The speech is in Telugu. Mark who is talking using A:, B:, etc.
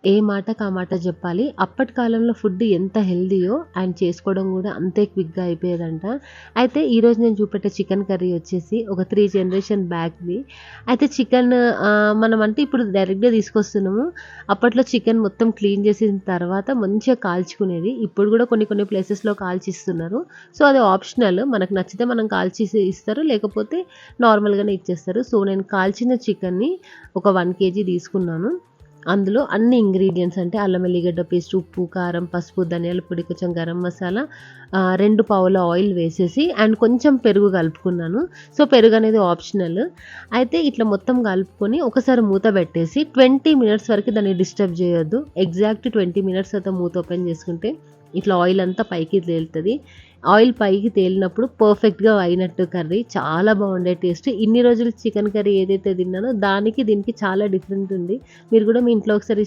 A: ఏ మాటకి ఆ మాట చెప్పాలి. అప్పటి కాలంలో ఫుడ్ ఎంత హెల్తీయో అండ్ చేసుకోవడం కూడా అంతే క్విక్‌గా అయిపోయేదంట. అయితే ఈరోజు నేను చూపెట్టే చికెన్ కర్రీ వచ్చేసి ఒక 3 జనరేషన్ బ్యాక్‌ది. అయితే చికెన్ మనం అంటే ఇప్పుడు డైరెక్ట్‌గా తీసుకొస్తున్నాము. అప్పట్లో చికెన్ మొత్తం క్లీన్ చేసిన తర్వాత మంచిగా కాల్చుకునేది. ఇప్పుడు కూడా కొన్ని కొన్ని ప్లేసెస్‌లో కాల్చిస్తున్నారు. సో, అది ఆప్షనల్. మనకు నచ్చితే మనం కాల్చేసి ఇస్తారు. లేకపోతే నార్మల్‌గానే ఇచ్చేస్తారు. సో, నేను కాల్చిన చికెన్‌ని ఒక 1 కేజీ తీసుకున్నాను. అందులో అన్ని ఇంగ్రీడియెంట్స్ అంటే అల్లం వెల్లిగడ్డ పేస్ట్, ఉప్పు, కారం, పసుపు, ధనియాల పొడి, కొంచెం గరం మసాలా, 2 పావుల ఆయిల్ వేసేసి అండ్ కొంచెం పెరుగు కలుపుకున్నాను. So, పెరుగనేది optional. అయితే ఇట్లా మొత్తం కలుపుకొని ఒకసారి మూత పెట్టేసి 20 మినిట్స్ వరకు దాన్ని డిస్టర్బ్ చేయొద్దు. ఎగ్జాక్ట్ 20 మినిట్స్ తర్వాత మూత ఓపెన్ చేసుకుంటే ఇట్లా ఆయిల్ అంతా పైకి తేలుతది. ఆయిల్ పైకి తేలినప్పుడు పర్ఫెక్ట్‌గా అయినట్టు కర్రీ. చాలా బాగుండే టేస్ట్. ఇన్ని రోజులు చికెన్ కర్రీ ఏదైతే తిన్నానో దానికి దీనికి చాలా డిఫరెంట్ ఉంది. మీరు కూడా మీ ఇంట్లో ఒకసారి